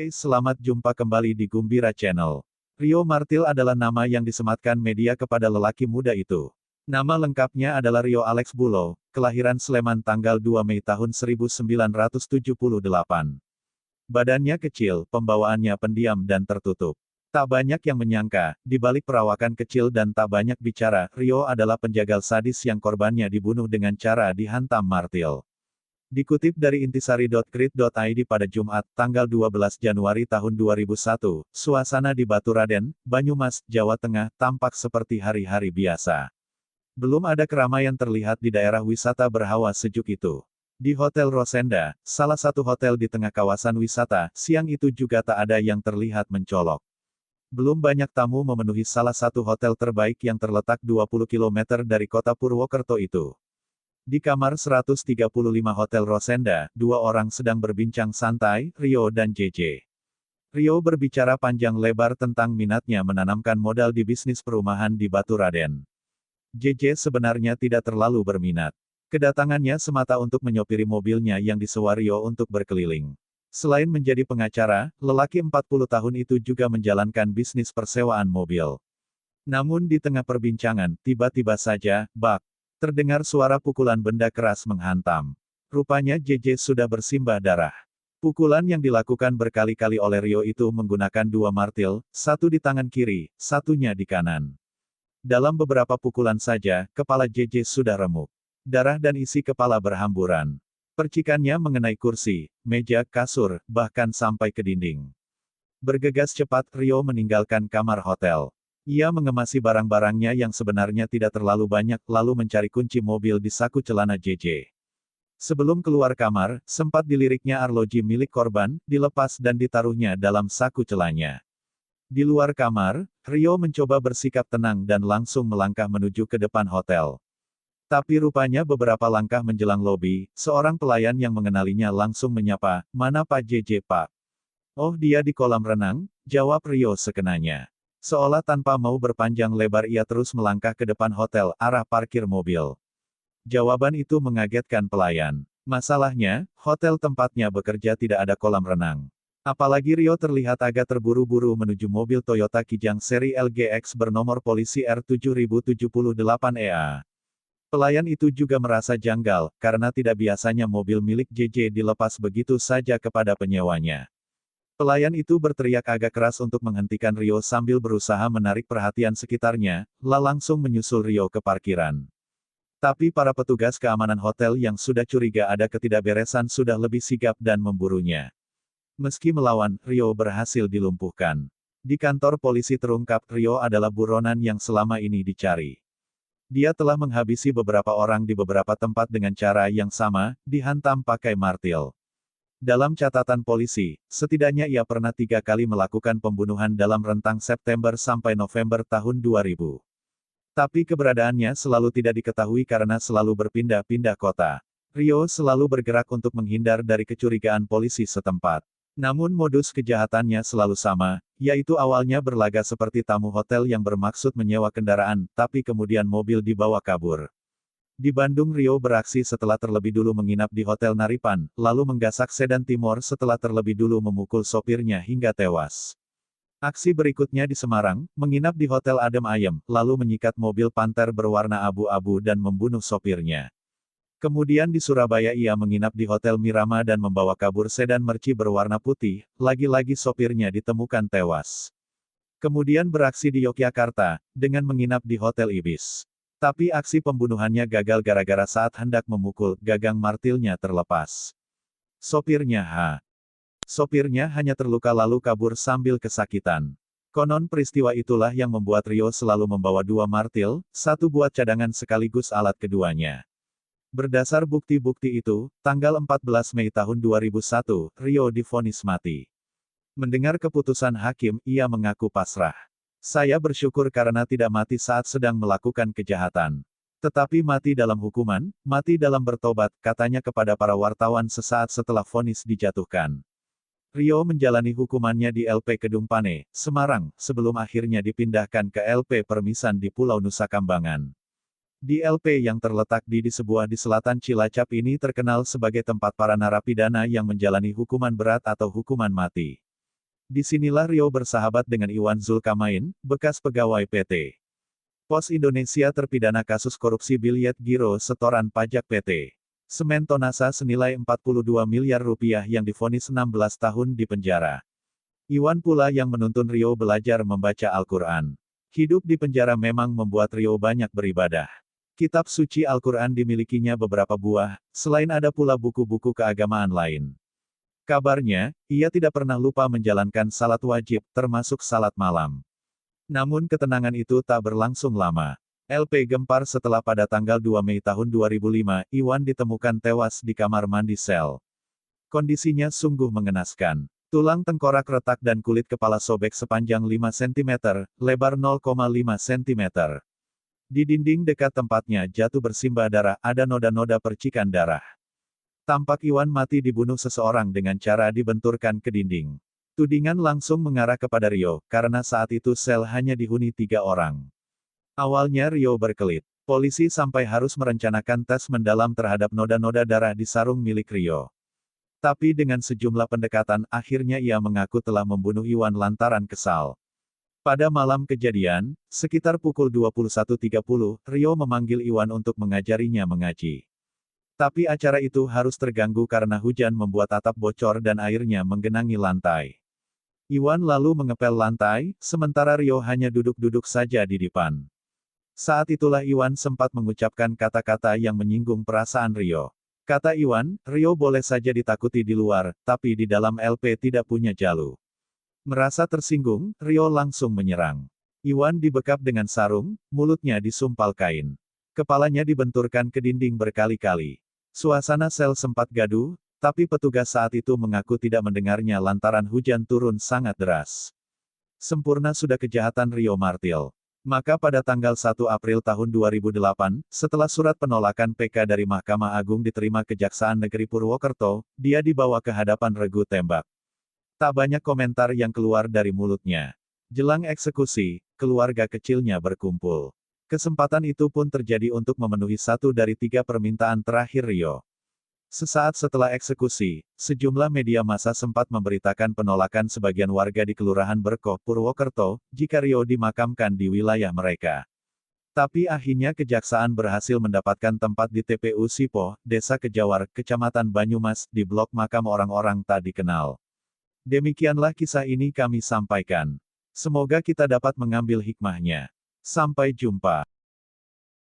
Hai, selamat jumpa kembali di Gumbira Channel. Rio Martil adalah nama yang disematkan media kepada lelaki muda itu. Nama lengkapnya adalah Rio Alex Bulo, kelahiran Sleman tanggal 2 Mei tahun 1978. Badannya kecil, pembawaannya pendiam dan tertutup. Tak banyak yang menyangka, di balik perawakan kecil dan tak banyak bicara, Rio adalah penjagal sadis yang korbannya dibunuh dengan cara dihantam martil. Dikutip dari intisari.krit.id pada Jumat, tanggal 12 Januari tahun 2001, suasana di Baturaden, Banyumas, Jawa Tengah, tampak seperti hari-hari biasa. Belum ada keramaian terlihat di daerah wisata berhawa sejuk itu. Di Hotel Rosenda, salah satu hotel di tengah kawasan wisata, siang itu juga tak ada yang terlihat mencolok. Belum banyak tamu memenuhi salah satu hotel terbaik yang terletak 20 km dari kota Purwokerto itu. Di kamar 135 Hotel Rosenda, dua orang sedang berbincang santai, Rio dan JJ. Rio berbicara panjang lebar tentang minatnya menanamkan modal di bisnis perumahan di Baturaden. JJ sebenarnya tidak terlalu berminat. Kedatangannya semata untuk menyopiri mobilnya yang disewa Rio untuk berkeliling. Selain menjadi pengacara, lelaki 40 tahun itu juga menjalankan bisnis persewaan mobil. Namun di tengah perbincangan, tiba-tiba saja, bak, terdengar suara pukulan benda keras menghantam. Rupanya JJ sudah bersimbah darah. Pukulan yang dilakukan berkali-kali oleh Rio itu menggunakan dua martil, satu di tangan kiri, satunya di kanan. Dalam beberapa pukulan saja, kepala JJ sudah remuk. Darah dan isi kepala berhamburan. Percikannya mengenai kursi, meja, kasur, bahkan sampai ke dinding. Bergegas cepat, Rio meninggalkan kamar hotel. Ia mengemasi barang-barangnya yang sebenarnya tidak terlalu banyak, lalu mencari kunci mobil di saku celana JJ. Sebelum keluar kamar, sempat diliriknya arloji milik korban, dilepas dan ditaruhnya dalam saku celananya. Di luar kamar, Rio mencoba bersikap tenang dan langsung melangkah menuju ke depan hotel. Tapi rupanya beberapa langkah menjelang lobi, seorang pelayan yang mengenalinya langsung menyapa, "Mana Pak JJ, Pak?" "Oh, dia di kolam renang," jawab Rio sekenanya. Seolah tanpa mau berpanjang lebar ia terus melangkah ke depan hotel, arah parkir mobil. Jawaban itu mengagetkan pelayan. Masalahnya, hotel tempatnya bekerja tidak ada kolam renang. Apalagi Rio terlihat agak terburu-buru menuju mobil Toyota Kijang seri LGX bernomor polisi R7078EA. Pelayan itu juga merasa janggal, karena tidak biasanya mobil milik JJ dilepas begitu saja kepada penyewanya. Pelayan itu berteriak agak keras untuk menghentikan Rio sambil berusaha menarik perhatian sekitarnya, langsung menyusul Rio ke parkiran. Tapi para petugas keamanan hotel yang sudah curiga ada ketidakberesan sudah lebih sigap dan memburunya. Meski melawan, Rio berhasil dilumpuhkan. Di kantor polisi terungkap Rio adalah buronan yang selama ini dicari. Dia telah menghabisi beberapa orang di beberapa tempat dengan cara yang sama, dihantam pakai martil. Dalam catatan polisi, setidaknya ia pernah 3 kali melakukan pembunuhan dalam rentang September sampai November tahun 2000. Tapi keberadaannya selalu tidak diketahui karena selalu berpindah-pindah kota. Rio selalu bergerak untuk menghindar dari kecurigaan polisi setempat. Namun modus kejahatannya selalu sama, yaitu awalnya berlaga seperti tamu hotel yang bermaksud menyewa kendaraan, tapi kemudian mobil dibawa kabur. Di Bandung Rio beraksi setelah terlebih dulu menginap di Hotel Naripan, lalu menggasak sedan Timor setelah terlebih dulu memukul sopirnya hingga tewas. Aksi berikutnya di Semarang, menginap di Hotel Adem Ayem, lalu menyikat mobil Panther berwarna abu-abu dan membunuh sopirnya. Kemudian di Surabaya ia menginap di Hotel Mirama dan membawa kabur sedan Merci berwarna putih, lagi-lagi sopirnya ditemukan tewas. Kemudian beraksi di Yogyakarta, dengan menginap di Hotel Ibis. Tapi aksi pembunuhannya gagal gara-gara saat hendak memukul, gagang martilnya terlepas. Sopirnya hanya terluka lalu kabur sambil kesakitan. Konon peristiwa itulah yang membuat Rio selalu membawa dua martil, satu buat cadangan sekaligus alat keduanya. Berdasar bukti-bukti itu, tanggal 14 Mei tahun 2001, Rio divonis mati. Mendengar keputusan hakim, ia mengaku pasrah. "Saya bersyukur karena tidak mati saat sedang melakukan kejahatan. Tetapi mati dalam hukuman, mati dalam bertobat," katanya kepada para wartawan sesaat setelah vonis dijatuhkan. Rio menjalani hukumannya di LP Kedung Pane, Semarang, sebelum akhirnya dipindahkan ke LP Permisan di Pulau Nusa Kambangan. Di LP yang terletak di sebuah di selatan Cilacap ini terkenal sebagai tempat para narapidana yang menjalani hukuman berat atau hukuman mati. Disinilah Rio bersahabat dengan Iwan Zulkarnain, bekas pegawai PT Pos Indonesia terpidana kasus korupsi biliet giro setoran pajak PT Semen Tonasa senilai 42 miliar rupiah yang divonis 16 tahun di penjara. Iwan pula yang menuntun Rio belajar membaca Al-Quran. Hidup di penjara memang membuat Rio banyak beribadah. Kitab suci Al-Quran dimilikinya beberapa buah, selain ada pula buku-buku keagamaan lain. Kabarnya, ia tidak pernah lupa menjalankan salat wajib, termasuk salat malam. Namun ketenangan itu tak berlangsung lama. LP gempar setelah pada tanggal 2 Mei tahun 2005, Iwan ditemukan tewas di kamar mandi sel. Kondisinya sungguh mengenaskan. Tulang tengkorak retak dan kulit kepala sobek sepanjang 5 cm, lebar 0,5 cm. Di dinding dekat tempatnya jatuh bersimbah darah, ada noda-noda percikan darah. Tampak Iwan mati dibunuh seseorang dengan cara dibenturkan ke dinding. Tudingan langsung mengarah kepada Rio, karena saat itu sel hanya dihuni 3 orang. Awalnya Rio berkelit. Polisi sampai harus merencanakan tes mendalam terhadap noda-noda darah di sarung milik Rio. Tapi dengan sejumlah pendekatan, akhirnya ia mengaku telah membunuh Iwan lantaran kesal. Pada malam kejadian, sekitar pukul 21.30, Rio memanggil Iwan untuk mengajarinya mengaji. Tapi acara itu harus terganggu karena hujan membuat atap bocor dan airnya menggenangi lantai. Iwan lalu mengepel lantai, sementara Rio hanya duduk-duduk saja di depan. Saat itulah Iwan sempat mengucapkan kata-kata yang menyinggung perasaan Rio. Kata Iwan, Rio boleh saja ditakuti di luar, tapi di dalam LP tidak punya jalu. Merasa tersinggung, Rio langsung menyerang. Iwan dibekap dengan sarung, mulutnya disumpal kain. Kepalanya dibenturkan ke dinding berkali-kali. Suasana sel sempat gaduh, tapi petugas saat itu mengaku tidak mendengarnya lantaran hujan turun sangat deras. Sempurna sudah kejahatan Rio Martil. Maka pada tanggal 1 April tahun 2008, setelah surat penolakan PK dari Mahkamah Agung diterima Kejaksaan Negeri Purwokerto, dia dibawa ke hadapan regu tembak. Tak banyak komentar yang keluar dari mulutnya. Jelang eksekusi, keluarga kecilnya berkumpul. Kesempatan itu pun terjadi untuk memenuhi satu dari 3 permintaan terakhir Rio. Sesaat setelah eksekusi, sejumlah media massa sempat memberitakan penolakan sebagian warga di Kelurahan Berkoh, Purwokerto, jika Rio dimakamkan di wilayah mereka. Tapi akhirnya kejaksaan berhasil mendapatkan tempat di TPU Sipoh, Desa Kejawar, Kecamatan Banyumas, di blok makam orang-orang tak dikenal. Demikianlah kisah ini kami sampaikan. Semoga kita dapat mengambil hikmahnya. Sampai jumpa.